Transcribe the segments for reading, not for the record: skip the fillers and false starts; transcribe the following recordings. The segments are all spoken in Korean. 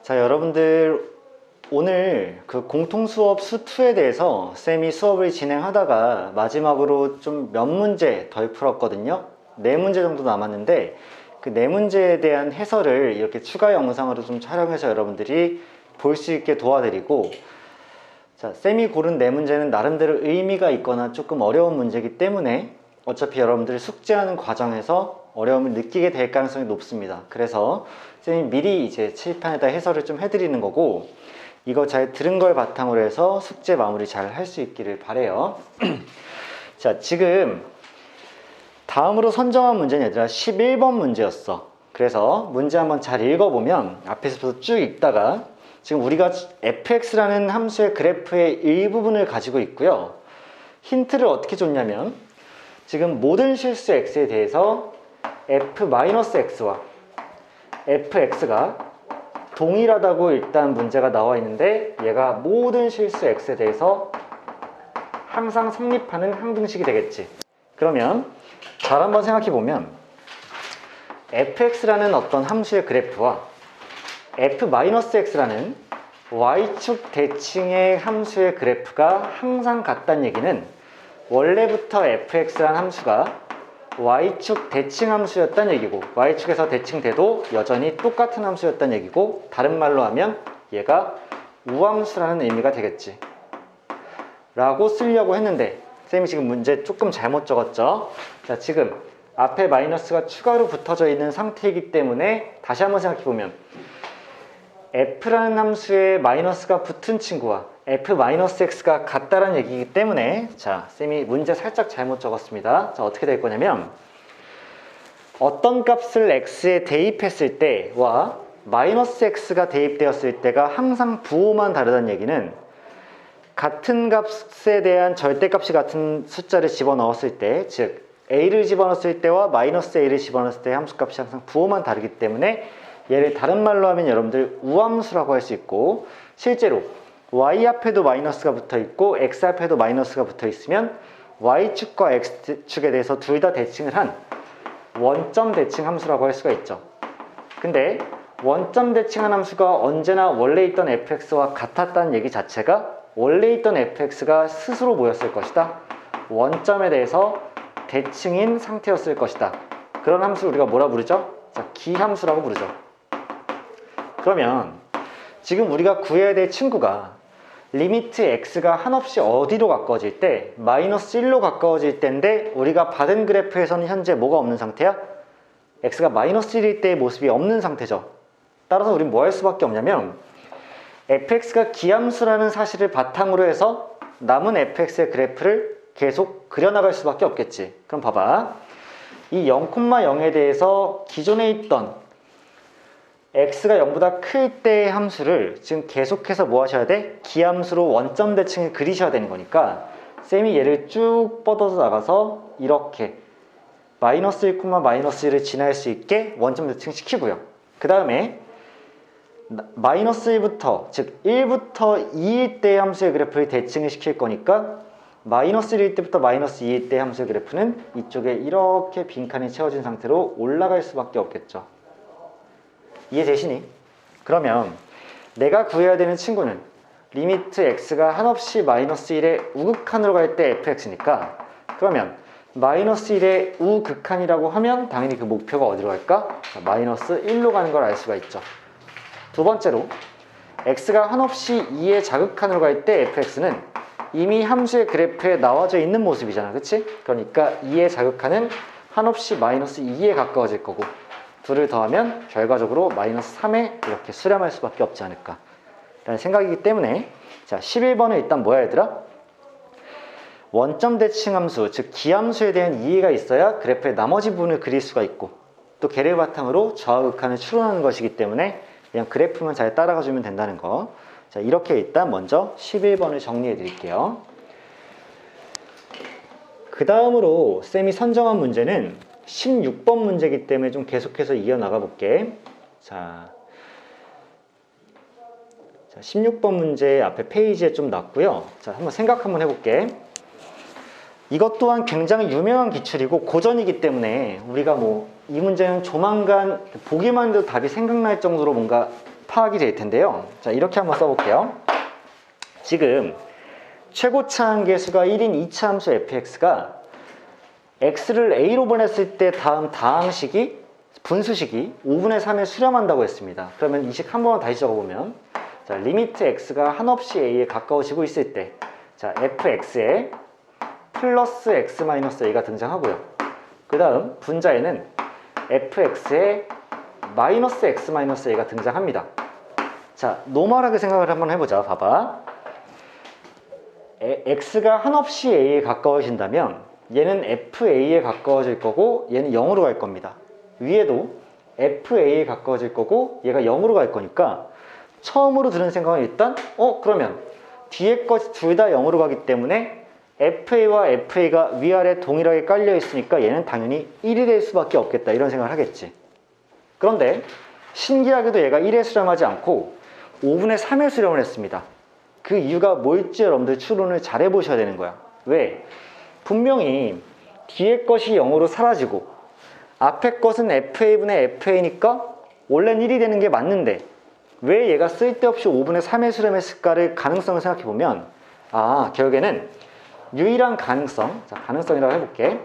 자, 여러분들 오늘 그 공통수업 수2에 대해서 쌤이 수업을 진행하다가 마지막으로 좀 몇 문제 덜 풀었거든요. 4문제 정도 남았는데 그 4문제에 대한 해설을 이렇게 추가 영상으로 좀 촬영해서 여러분들이 볼 수 있게 도와드리고, 자, 쌤이 고른 4문제는 나름대로 의미가 있거나 조금 어려운 문제이기 때문에 어차피 여러분들이 숙제하는 과정에서 어려움을 느끼게 될 가능성이 높습니다. 그래서 쌤이 미리 이제 칠판에다 해설을 좀 해드리는 거고, 이거 잘 들은 걸 바탕으로 해서 숙제 마무리 잘 할 수 있기를 바래요. 자, 지금 다음으로 선정한 문제는 얘들아 11번 문제였어. 그래서 문제 한번 잘 읽어보면 앞에서부터 쭉 읽다가 지금 우리가 fx라는 함수의 그래프의 일부분을 가지고 있고요. 힌트를 어떻게 줬냐면 지금 모든 실수 x에 대해서 f-x와 fx가 동일하다고 일단 문제가 나와 있는데, 얘가 모든 실수 x에 대해서 항상 성립하는 항등식이 되겠지. 그러면 잘 한번 생각해 보면 fx라는 어떤 함수의 그래프와 f-x라는 y축 대칭의 함수의 그래프가 항상 같다는 얘기는 원래부터 fx라는 함수가 y축 대칭 함수였다는 얘기고, y축에서 대칭돼도 여전히 똑같은 함수였다는 얘기고, 다른 말로 하면 얘가 우함수라는 의미가 되겠지 라고 쓰려고 했는데, 쌤이 지금 문제 조금 잘못 적었죠. 자, 지금 앞에 마이너스가 추가로 붙어져 있는 상태이기 때문에 다시 한번 생각해 보면 f라는 함수에 마이너스가 붙은 친구와 f-x가 같다는 얘기이기 때문에, 자, 쌤이 문제 살짝 잘못 적었습니다. 자, 어떻게 될 거냐면 어떤 값을 x에 대입했을 때와 마이너스 x가 대입되었을 때가 항상 부호만 다르다는 얘기는 같은 값에 대한 절대값이 같은 숫자를 집어넣었을 때, 즉 a를 집어넣었을 때와 마이너스 a를 집어넣었을 때의 함수값이 항상 부호만 다르기 때문에 얘를 다른 말로 하면 여러분들 우함수라고 할 수 있고, 실제로 y 앞에도 마이너스가 붙어 있고 x 앞에도 마이너스가 붙어 있으면 y축과 x축에 대해서 둘 다 대칭을 한 원점 대칭 함수라고 할 수가 있죠. 근데 원점 대칭한 함수가 언제나 원래 있던 fx와 같았다는 얘기 자체가 원래 있던 fx가 스스로 뭐였을 것이다? 원점에 대해서 대칭인 상태였을 것이다. 그런 함수를 우리가 뭐라 부르죠? 자, 기함수라고 부르죠. 그러면 지금 우리가 구해야 될 친구가 리미트 x가 한없이 어디로 가까워질 때? 마이너스 1로 가까워질 때인데, 우리가 받은 그래프에서는 현재 뭐가 없는 상태야? x가 마이너스 1일 때의 모습이 없는 상태죠. 따라서 우린 뭐 할 수밖에 없냐면 fx가 기함수라는 사실을 바탕으로 해서 남은 fx의 그래프를 계속 그려나갈 수밖에 없겠지. 그럼 봐봐, 이 0,0에 대해서 기존에 있던 x가 0보다 클 때의 함수를 지금 계속해서 뭐 하셔야 돼? 기함수로 원점 대칭을 그리셔야 되는 거니까 쌤이 얘를 쭉 뻗어서 나가서 이렇게 마이너스 1, 마이너스 1을 지날 수 있게 원점 대칭 시키고요. 그 다음에 마이너스 1부터, 즉 1부터 2일 때의 함수의 그래프를 대칭을 시킬 거니까 마이너스 1일 때부터 마이너스 2일 때의 함수의 그래프는 이쪽에 이렇게 빈칸이 채워진 상태로 올라갈 수밖에 없겠죠. 이해되시니? 그러면 내가 구해야 되는 친구는 리미트 x가 한없이 마이너스 1의 우극한으로 갈 때 fx니까, 그러면 마이너스 1의 우극한이라고 하면 당연히 그 목표가 어디로 갈까? 마이너스 1로 가는 걸 알 수가 있죠. 두 번째로 x가 한없이 2의 자극한으로 갈 때 fx는 이미 함수의 그래프에 나와져 있는 모습이잖아, 그치? 그러니까 2의 자극한은 한없이 마이너스 2에 가까워질 거고, 둘을 더하면 결과적으로 마이너스 3에 이렇게 수렴할 수밖에 없지 않을까 라는 생각이기 때문에, 자, 11번은 일단 뭐야 얘들아? 원점 대칭 함수, 즉 기함수에 대한 이해가 있어야 그래프의 나머지 부분을 그릴 수가 있고, 또 걔를 바탕으로 좌우극한을 추론하는 것이기 때문에 그냥 그래프만 잘 따라가 주면 된다는 거. 자, 이렇게 일단 먼저 11번을 정리해 드릴게요. 그 다음으로 쌤이 선정한 문제는 16번 문제이기 때문에 좀 계속해서 이어나가 볼게. 자, 16번 문제 앞에 페이지에 좀 놨고요. 자, 한번 생각 한번 해볼게. 이것 또한 굉장히 유명한 기출이고 고전이기 때문에 우리가 뭐 이 문제는 조만간 보기만 해도 답이 생각날 정도로 뭔가 파악이 될 텐데요. 자, 이렇게 한번 써볼게요. 지금 최고차항 계수가 1인 2차 함수 fx가 x를 a로 보냈을 때 다음 다항식이 분수식이 5분의 3에 수렴한다고 했습니다. 그러면 이 식 한 번만 다시 적어보면, 자, 리미트 x가 한없이 a에 가까워지고 있을 때, 자, fx에 플러스 x 마이너스 a가 등장하고요. 그 다음 분자에는 fx에 마이너스 x 마이너스 a가 등장합니다. 자, 노멀하게 생각을 한번 해보자. 봐봐. x가 한없이 a에 가까워진다면 얘는 fa에 가까워질 거고 얘는 0으로 갈 겁니다. 위에도 fa에 가까워질 거고 얘가 0으로 갈 거니까 처음으로 드는 생각은 일단 그러면 뒤에 것이 둘 다 0으로 가기 때문에 fa와 fa가 위아래 동일하게 깔려 있으니까 얘는 당연히 1이 될 수밖에 없겠다, 이런 생각을 하겠지. 그런데 신기하게도 얘가 1에 수렴하지 않고 5분의 3에 수렴을 했습니다. 그 이유가 뭘지 여러분들 추론을 잘 해보셔야 되는 거야. 왜? 분명히 뒤에 것이 0으로 사라지고 앞에 것은 fa분의 fa니까 원래는 1이 되는 게 맞는데 왜 얘가 쓸데없이 5분의 3에 수렴했을까를 가능성을 생각해보면, 결국에는 유일한 가능성, 자, 가능성이라고 해볼게.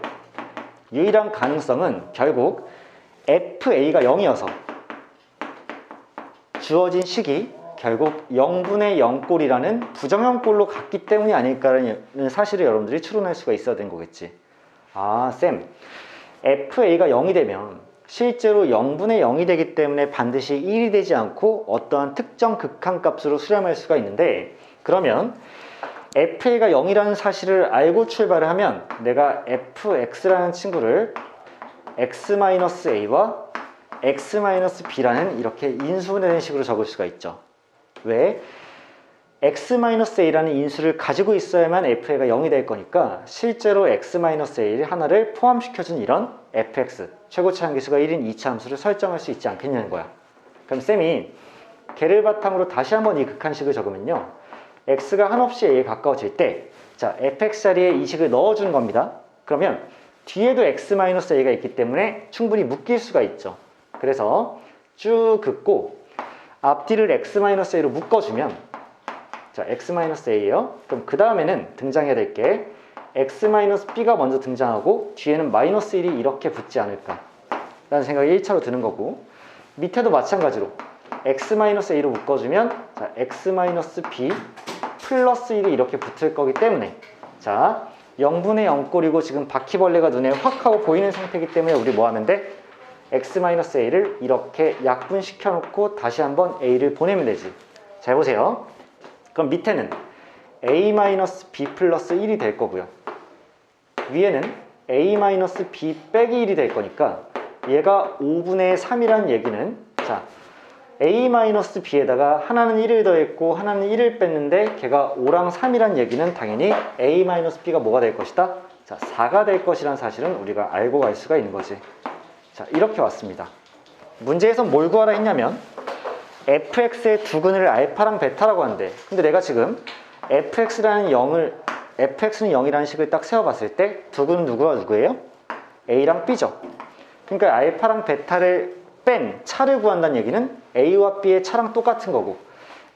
유일한 가능성은 결국 fa가 0이어서 주어진 식이 결국 0분의 0꼴이라는 부정형꼴로 갔기 때문이 아닐까라는 사실을 여러분들이 추론할 수가 있어야 되는 거겠지. 쌤, fa가 0이 되면 실제로 0분의 0이 되기 때문에 반드시 1이 되지 않고 어떠한 특정 극한값으로 수렴할 수가 있는데, 그러면 fa가 0이라는 사실을 알고 출발을 하면 내가 fx라는 친구를 x-a와 x-b라는 이렇게 인수분해된 식으로 적을 수가 있죠. 왜? x-a라는 인수를 가지고 있어야만 fa가 0이 될 거니까 실제로 x-a 하나를 포함시켜준 이런 fx, 최고차항 계수가 1인 2차 함수를 설정할 수 있지 않겠냐는 거야. 그럼 쌤이 걔를 바탕으로 다시 한번 이 극한식을 적으면요, x가 한없이 a에 가까워질 때, 자, fx 자리에 이 식을 넣어주는 겁니다. 그러면 뒤에도 x-a가 있기 때문에 충분히 묶일 수가 있죠. 그래서 쭉 긋고 앞뒤를 x-a로 묶어주면, 자, x-a예요. 그럼 그 다음에는 등장해야 될 게 x-b가 먼저 등장하고 뒤에는 마이너스 1이 이렇게 붙지 않을까 라는 생각이 1차로 드는 거고, 밑에도 마찬가지로 x-a로 묶어주면, 자, x-b 플러스 1이 이렇게 붙을 거기 때문에, 자, 0분의 0꼴이고 지금 바퀴벌레가 눈에 확 하고 보이는 상태이기 때문에 우리 뭐 하면 돼? x-a를 이렇게 약분시켜 놓고 다시 한번 a를 보내면 되지. 잘 보세요. 그럼 밑에는 a-b 플러스 1이 될 거고요. 위에는 a-b 빼기 1이 될 거니까 얘가 5분의 3이란 얘기는, 자, a-b에다가 하나는 1을 더했고 하나는 1을 뺐는데 걔가 5랑 3이란 얘기는 당연히 a-b가 뭐가 될 것이다? 자, 4가 될 것이란 사실은 우리가 알고 갈 수가 있는 거지. 자, 이렇게 왔습니다. 문제에서 뭘 구하라 했냐면 fx의 두근을 알파랑 베타라고 하는데, 근데 내가 지금 fx는 0이라는 식을 딱 세워봤을 때 두근은 누구와 누구예요? a랑 b죠. 그러니까 알파랑 베타를 뺀 차를 구한다는 얘기는 a와 b의 차랑 똑같은 거고,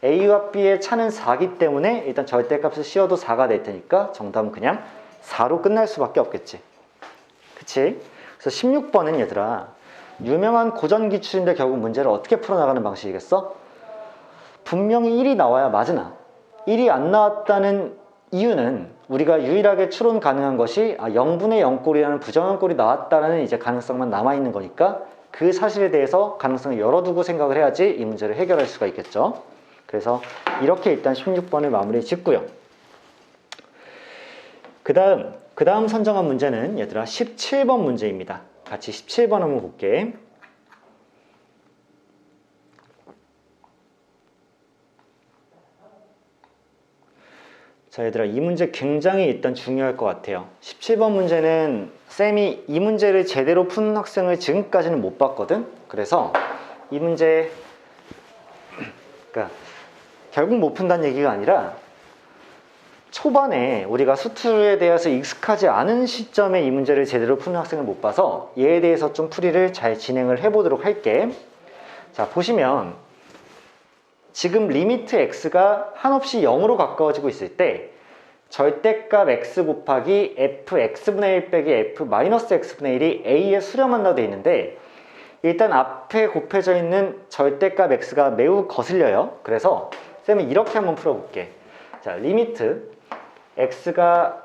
a와 b의 차는 4기 때문에 일단 절대값을 씌워도 4가 될 테니까 정답은 그냥 4로 끝날 수밖에 없겠지. 그치? 그래서 16번은 얘들아, 유명한 고전기출인데 결국 문제를 어떻게 풀어나가는 방식이겠어? 분명히 1이 나와야 맞으나 1이 안 나왔다는 이유는 우리가 유일하게 추론 가능한 것이 0분의 0꼴이라는 부정형꼴이 나왔다는 이제 가능성만 남아있는 거니까 그 사실에 대해서 가능성을 열어두고 생각을 해야지 이 문제를 해결할 수가 있겠죠. 그래서 이렇게 일단 16번을 마무리 짓고요. 그 다음 선정한 문제는 얘들아 17번 문제입니다. 같이 17번 한번 볼게. 자, 얘들아, 이 문제 굉장히 일단 중요할 것 같아요. 17번 문제는 쌤이 이 문제를 제대로 푸는 학생을 지금까지는 못 봤거든. 그래서 이 문제, 그러니까 결국 못 푼다는 얘기가 아니라 초반에 우리가 수투에 대해서 익숙하지 않은 시점에 이 문제를 제대로 푸는 학생을 못 봐서 얘에 대해서 좀 풀이를 잘 진행을 해보도록 할게. 자, 보시면 지금 리미트 x가 한없이 0으로 가까워지고 있을 때 절대값 x 곱하기 fx분의 1 빼기 f 마이너스 x분의 1이 a에 수렴한다고 되어 있는데 일단 앞에 곱해져 있는 절대값 x가 매우 거슬려요. 그래서 쌤은 이렇게 한번 풀어볼게. 자, 리미트 x가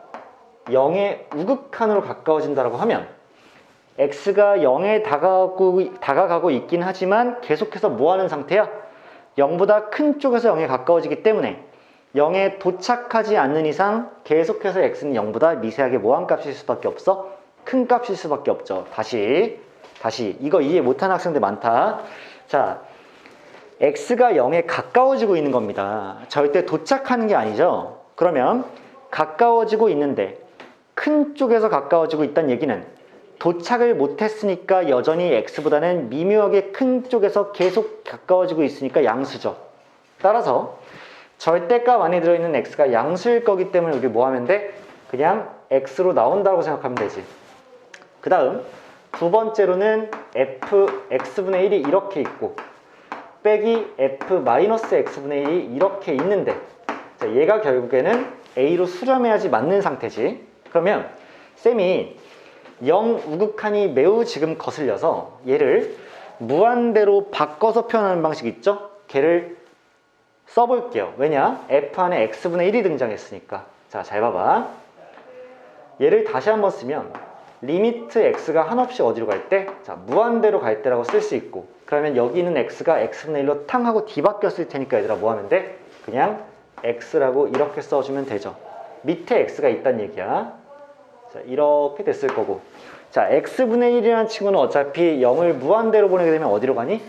0의 우극한으로 가까워진다고 하면 x가 0에 다가가고 있긴 하지만 계속해서 뭐하는 상태야? 0보다 큰 쪽에서 0에 가까워지기 때문에 0에 도착하지 않는 이상 계속해서 x는 0보다 미세하게 뭐한 값일 수밖에 없어? 큰 값일 수밖에 없죠. 다시 이거 이해 못하는 학생들 많다. 자, x가 0에 가까워지고 있는 겁니다. 절대 도착하는 게 아니죠. 그러면 가까워지고 있는데 큰 쪽에서 가까워지고 있다는 얘기는 도착을 못했으니까 여전히 x보다는 미묘하게 큰 쪽에서 계속 가까워지고 있으니까 양수죠. 따라서 절대값 안에 들어있는 x가 양수일 거기 때문에 우리 뭐 하면 돼? 그냥 x로 나온다고 생각하면 되지. 그 다음 두 번째로는 fx분의 1이 이렇게 있고 빼기 f 마이너스 x분의 1이 이렇게 있는데 자, 얘가 결국에는 a로 수렴해야지 맞는 상태지. 그러면 쌤이 0 우극한이 매우 지금 거슬려서 얘를 무한대로 바꿔서 표현하는 방식 있죠? 걔를 써볼게요. 왜냐? f 안에 x분의 1이 등장했으니까. 자, 잘 봐봐. 얘를 다시 한번 쓰면 리미트 x가 한없이 어디로 갈 때? 자, 무한대로 갈 때라고 쓸 수 있고 그러면 여기 있는 x가 x분의 1로 탕 하고 뒤바뀌었을 테니까 얘들아 뭐 하면 돼? 그냥 x라고 이렇게 써주면 되죠. 밑에 x가 있다는 얘기야. 자, 이렇게 됐을 거고 자, x분의 1이라는 친구는 어차피 0을 무한대로 보내게 되면 어디로 가니?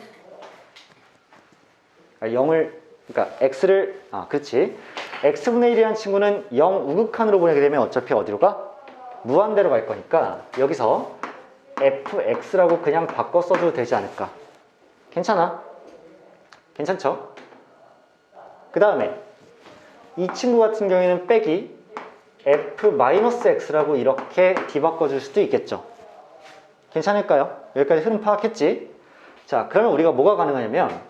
0을 그러니까 x를 그렇지. x분의 1이라는 친구는 0 우극한으로 보내게 되면 어차피 어디로 가? 무한대로 갈 거니까 여기서 fx라고 그냥 바꿔 써도 되지 않을까? 괜찮아? 괜찮죠? 그 다음에 이 친구 같은 경우에는 빼기 f-x라고 이렇게 뒤바꿔 줄 수도 있겠죠. 괜찮을까요? 여기까지 흐름 파악했지? 자, 그러면 우리가 뭐가 가능하냐면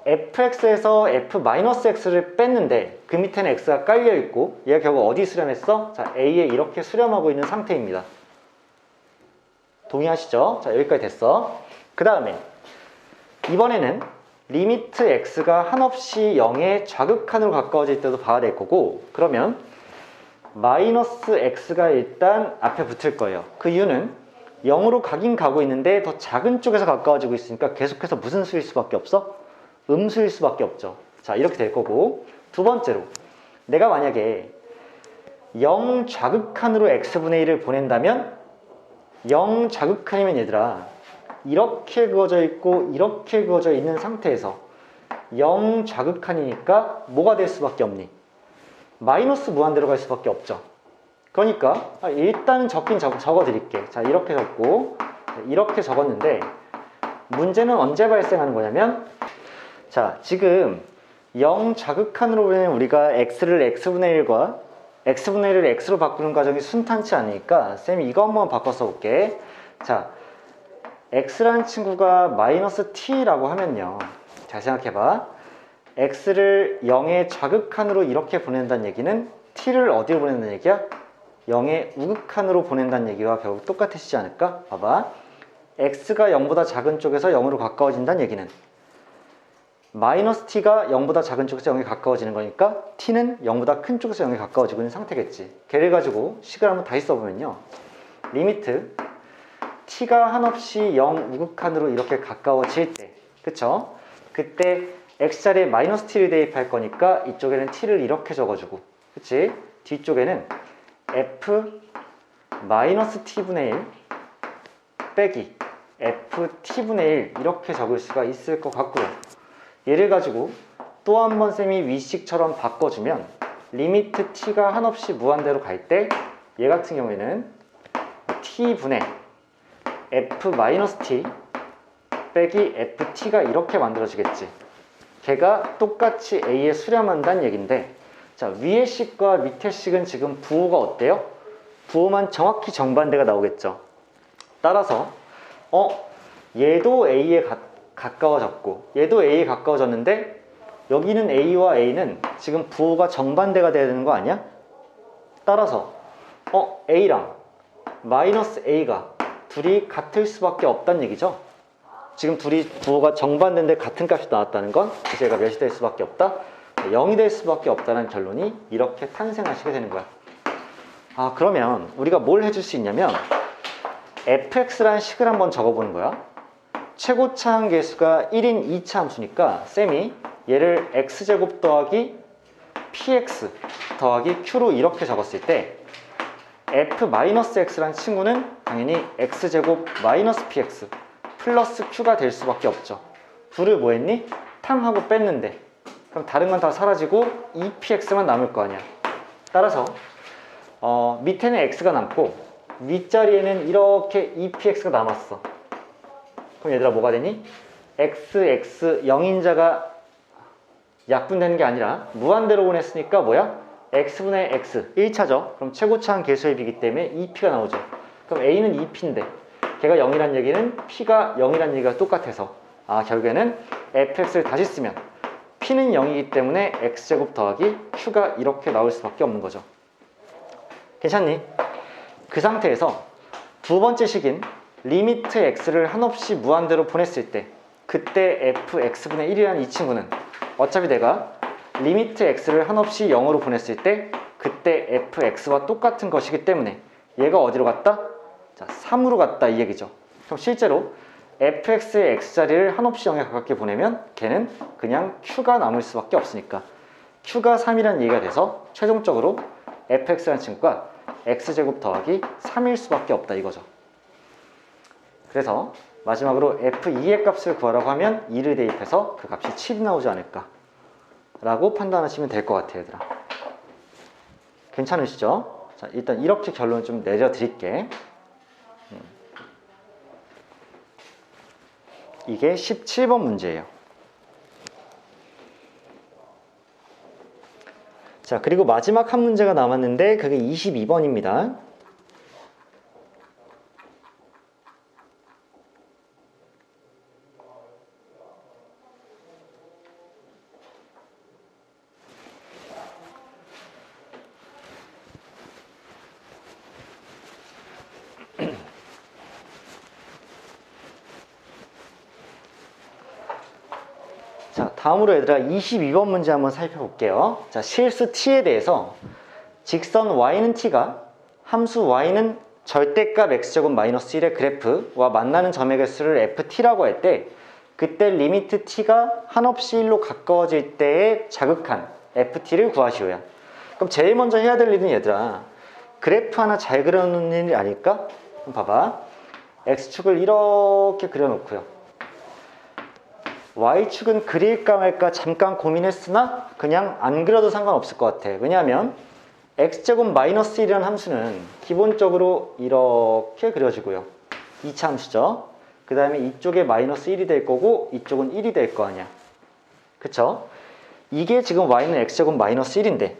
fx에서 f-x를 뺐는데 그 밑에는 x가 깔려있고 얘가 결국 어디 수렴했어? 자, a에 이렇게 수렴하고 있는 상태입니다. 동의하시죠? 자, 여기까지 됐어. 그 다음에 이번에는 리미트 x가 한없이 0의 좌극한으로 가까워질 때도 봐야 될 거고 그러면 마이너스 x가 일단 앞에 붙을 거예요. 그 이유는 0으로 가긴 가고 있는데 더 작은 쪽에서 가까워지고 있으니까 계속해서 무슨 수일 수밖에 없어? 음수일 수밖에 없죠. 자, 이렇게 될 거고 두 번째로 내가 만약에 0 좌극한으로 x분의 1을 보낸다면 0 좌극한이면 얘들아 이렇게 그어져 있고 이렇게 그어져 있는 상태에서 0 좌극한이니까 뭐가 될 수밖에 없니? 마이너스 무한대로 갈 수밖에 없죠. 그러니까 일단 적긴 적어 드릴게. 자, 이렇게 적고 이렇게 적었는데 문제는 언제 발생하는 거냐면 자, 지금 0 좌극한으로 보내면 우리가 x를 x분의 1과 x분의 1을 x로 바꾸는 과정이 순탄치 않으니까 쌤이 이거 한번 바꿔 써볼게. 자, x라는 친구가 마이너스 t라고 하면요. 잘 생각해봐. x를 0의 좌극한으로 이렇게 보낸다는 얘기는 t를 어디로 보낸다는 얘기야? 0의 우극한으로 보낸다는 얘기와 결국 똑같으시지 않을까? 봐봐. x가 0보다 작은 쪽에서 0으로 가까워진다는 얘기는 마이너스 t가 0보다 작은 쪽에서 0에 가까워지는 거니까 t는 0보다 큰 쪽에서 0에 가까워지고 있는 상태겠지. 걔를 가지고 식을 한번 다시 써보면요. 리미트 t가 한없이 0 우극한으로 이렇게 가까워질 때 그쵸? 그때 x자리에 마이너스 t를 대입할 거니까 이쪽에는 t를 이렇게 적어주고 그치? 뒤쪽에는 f 마이너스 t분의 1 빼기 ft분의 1 이렇게 적을 수가 있을 것 같고요. 얘를 가지고 또 한 번 쌤이 위식처럼 바꿔주면 리미트 t가 한없이 무한대로 갈 때 얘 같은 경우에는 t분의 f-t 빼기 ft가 이렇게 만들어지겠지. 걔가 똑같이 a에 수렴한다는 얘긴데 자, 위의 식과 밑의 식은 지금 부호가 어때요? 부호만 정확히 정반대가 나오겠죠. 따라서 얘도 a에 가까워졌고 얘도 a에 가까워졌는데 여기는 A와 A는 지금 부호가 정반대가 돼야 되는 거 아니야? 따라서 A랑 마이너스 A가 둘이 같을 수밖에 없다는 얘기죠. 지금 둘이 부호가 정반대인데 같은 값이 나왔다는 건 그래서 얘가 몇이 될 수밖에 없다? 0이 될 수밖에 없다는 결론이 이렇게 탄생하시게 되는 거야. 그러면 우리가 뭘 해줄 수 있냐면 fx라는 식을 한번 적어보는 거야. 최고차항 계수가 1인 2차 함수니까 쌤이 얘를 x제곱 더하기 px 더하기 q로 이렇게 적었을 때 f-x라는 친구는 당연히 x제곱 마이너스 px 플러스 q가 될 수밖에 없죠. 둘을 뭐 했니? 탕하고 뺐는데 그럼 다른 건 다 사라지고 2px만 남을 거 아니야. 따라서 밑에는 x가 남고 윗자리에는 이렇게 2px가 남았어. 그럼 얘들아 뭐가 되니? x 0인자가 약분되는 게 아니라 무한대로 보냈으니까 뭐야? x분의 x 1차죠. 그럼 최고차항 계수의 비기 때문에 2p가 나오죠. 그럼 a는 2p인데 걔가 0이란 얘기는 p가 0이란 얘기가 똑같아서 결국에는 fx를 다시 쓰면 p는 0이기 때문에 x제곱 더하기 q가 이렇게 나올 수밖에 없는 거죠. 괜찮니? 그 상태에서 두 번째 식인 리미트 x를 한없이 무한대로 보냈을 때 그때 fx분의 1이라는 이 친구는 어차피 내가 리미트 x를 한없이 0으로 보냈을 때 그때 fx와 똑같은 것이기 때문에 얘가 어디로 갔다? 자, 3으로 갔다 이 얘기죠. 그럼 실제로 fx의 x자리를 한없이 0에 가깝게 보내면 걔는 그냥 q가 남을 수밖에 없으니까 q가 3이라는 얘기가 돼서 최종적으로 fx라는 친구가 x제곱 더하기 3일 수밖에 없다 이거죠. 그래서 마지막으로 f2의 값을 구하라고 하면 2를 대입해서 그 값이 7이 나오지 않을까 라고 판단하시면 될 것 같아요 얘들아. 괜찮으시죠? 자, 일단 이렇게 결론 좀 내려드릴게. 이게 17번 문제예요. 자, 그리고 마지막 한 문제가 남았는데 그게 22번입니다. 자, 다음으로 얘들아 22번 문제 한번 살펴볼게요. 자, 실수 t에 대해서 직선 y는 t가 함수 y는 절대값 x제곱 마이너스 1의 그래프와 만나는 점의 개수를 ft라고 할 때 그때 리미트 t가 한없이 1로 가까워질 때의 자극한 ft를 구하시오야. 그럼 제일 먼저 해야 될 일은 얘들아 그래프 하나 잘 그려놓는 일 아닐까? 그럼 봐봐. x축을 이렇게 그려놓고요. Y축은 그릴까 말까 잠깐 고민했으나 그냥 안 그려도 상관없을 것 같아. 왜냐하면 x제곱 마이너스 1이라는 함수는 기본적으로 이렇게 그려지고요. 2차 함수죠. 그 다음에 이쪽에 마이너스 1이 될 거고 이쪽은 1이 될 거 아니야. 그쵸? 이게 지금 y는 x제곱 마이너스 1인데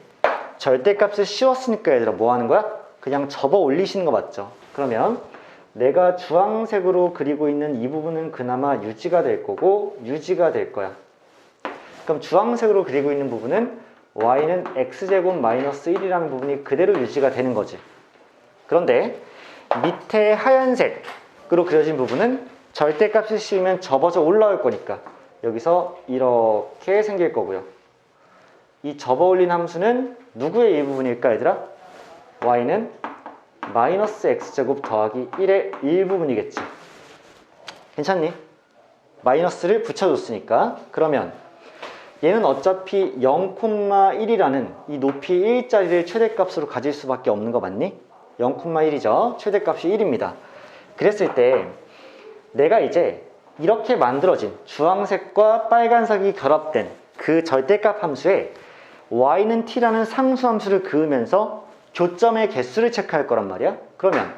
절대값을 씌웠으니까 얘들아 뭐 하는 거야? 그냥 접어 올리시는 거 맞죠? 그러면 내가 주황색으로 그리고 있는 이 부분은 그나마 유지가 될 거고 유지가 될 거야. 그럼 주황색으로 그리고 있는 부분은 y는 x제곱 마이너스 1이라는 부분이 그대로 유지가 되는 거지. 그런데 밑에 하얀색으로 그려진 부분은 절대값을 씌우면 접어져 올라올 거니까 여기서 이렇게 생길 거고요. 이 접어 올린 함수는 누구의 일부분일까 얘들아? y는 마이너스 x제곱 더하기 1의 일부분이겠지. 괜찮니? 마이너스를 붙여줬으니까. 그러면 얘는 어차피 0,1이라는 이 높이 1짜리를 최대값으로 가질 수밖에 없는 거 맞니? 0,1이죠. 최대값이 1입니다. 그랬을 때 내가 이제 이렇게 만들어진 주황색과 빨간색이 결합된 그 절대값 함수에 y는 t라는 상수함수를 그으면서 교점의 개수를 체크할 거란 말이야. 그러면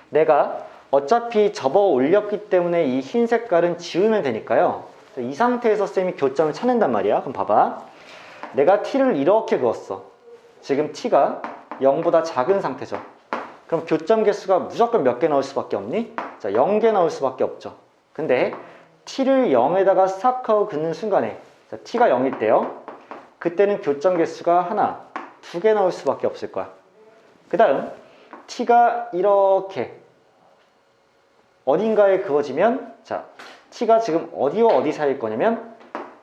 내가 어차피 접어 올렸기 때문에 이 흰 색깔은 지우면 되니까요. 이 상태에서 쌤이 교점을 찾는단 말이야. 그럼 봐봐. 내가 t를 이렇게 그었어. 지금 t가 0보다 작은 상태죠. 그럼 교점 개수가 무조건 몇 개 나올 수밖에 없니? 자, 0개 나올 수밖에 없죠. 근데 t를 0에다가 싹 하고 긋는 순간에 자, t가 0일 때요. 그때는 교점 개수가 하나, 두 개 나올 수밖에 없을 거야. 그 다음 t가 이렇게 어딘가에 그어지면, 자, t가 지금 어디와 어디 사이일 거냐면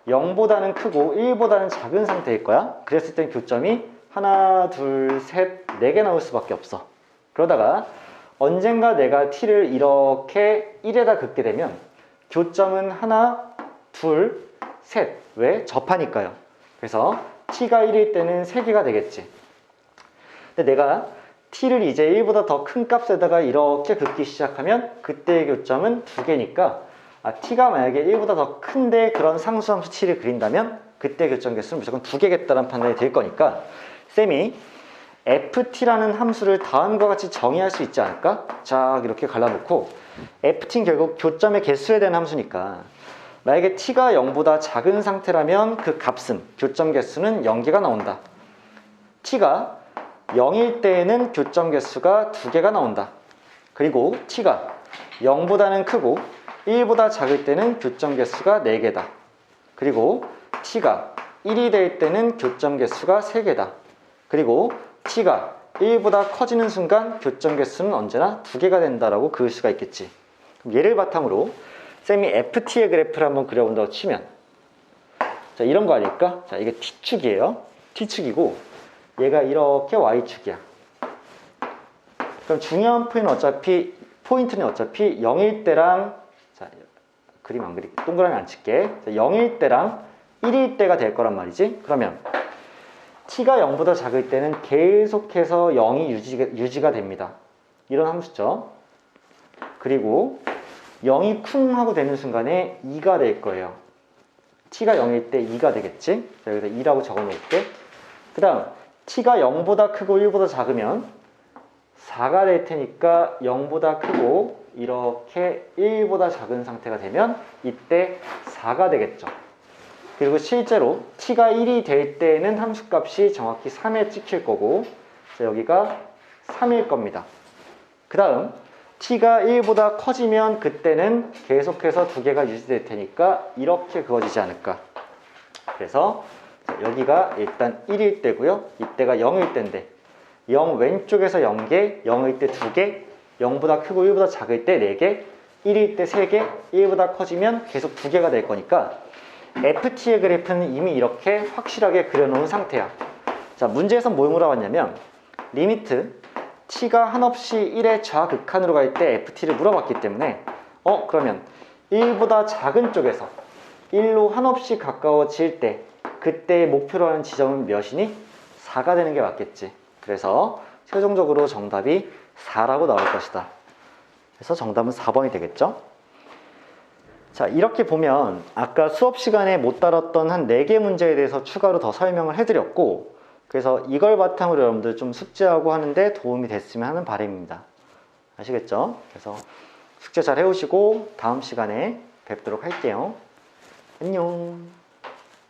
0보다는 크고 1보다는 작은 상태일 거야. 그랬을 땐 교점이 하나, 둘, 셋, 네 개 나올 수밖에 없어. 그러다가 언젠가 내가 t를 이렇게 1에다 긋게 되면 교점은 하나, 둘, 셋. 왜? 접하니까요. 그래서 t가 1일 때는 3개가 되겠지. 근데 내가 t를 이제 1보다 더 큰 값에다가 이렇게 긋기 시작하면 그때의 교점은 2개니까 t가 만약에 1보다 더 큰데 그런 상수함수 t를 그린다면 그때 교점 개수는 무조건 2개겠다는 판단이 될 거니까 쌤이 ft라는 함수를 다음과 같이 정의할 수 있지 않을까? 자, 이렇게 갈라놓고 ft는 결국 교점의 개수에 대한 함수니까 만약에 t가 0보다 작은 상태라면 그 값은 교점 개수는 0개가 나온다. t가 0일 때에는 교점 개수가 2개가 나온다. 그리고 t가 0보다는 크고 1보다 작을 때는 교점 개수가 4개다. 그리고 t가 1이 될 때는 교점 개수가 3개다. 그리고 t가 1보다 커지는 순간 교점 개수는 언제나 2개가 된다라고 그을 수가 있겠지. 그럼 얘를 바탕으로 쌤이 ft의 그래프를 한번 그려본다고 치면, 자, 이런 거 아닐까? 자, 이게 t축이에요. t축이고 얘가 이렇게 y축이야. 그럼 중요한 포인트는 어차피 0일 때랑, 자, 그림 안 그릴게. 동그라미 안 칠게. 자, 0일 때랑 1일 때가 될 거란 말이지. 그러면 t가 0보다 작을 때는 계속해서 0이 유지가 됩니다. 이런 함수죠. 그리고 0이 쿵 하고 되는 순간에 2가 될 거예요. t가 0일 때 2가 되겠지. 자, 여기다 2라고 적어 놓을게. 그 다음 t가 0보다 크고 1보다 작으면 4가 될 테니까 0보다 크고 이렇게 1보다 작은 상태가 되면 이때 4가 되겠죠. 그리고 실제로 t가 1이 될 때는 함수값이 정확히 3에 찍힐 거고, 자, 여기가 3일 겁니다. 그 다음 t가 1보다 커지면 그때는 계속해서 2개가 유지될 테니까 이렇게 그어지지 않을까. 그래서 여기가 일단 1일 때고요. 이때가 0일 때인데 0 왼쪽에서 0개, 0일 때 2개, 0보다 크고 1보다 작을 때 4개, 1일 때 3개, 1보다 커지면 계속 2개가 될 거니까 ft의 그래프는 이미 이렇게 확실하게 그려놓은 상태야. 자, 문제에서 뭘 물어봤냐면 리미트 t가 한없이 1의 좌극한으로 갈 때 ft를 물어봤기 때문에 그러면 1보다 작은 쪽에서 1로 한없이 가까워질 때 그때 목표로 하는 지점은 몇이니? 4가 되는 게 맞겠지. 그래서 최종적으로 정답이 4라고 나올 것이다. 그래서 정답은 4번이 되겠죠. 자, 이렇게 보면 아까 수업 시간에 못 다뤘던 한 4개 문제에 대해서 추가로 더 설명을 해드렸고, 그래서 이걸 바탕으로 여러분들 좀 숙제하고 하는데 도움이 됐으면 하는 바람입니다. 아시겠죠? 그래서 숙제 잘 해오시고 다음 시간에 뵙도록 할게요. 안녕.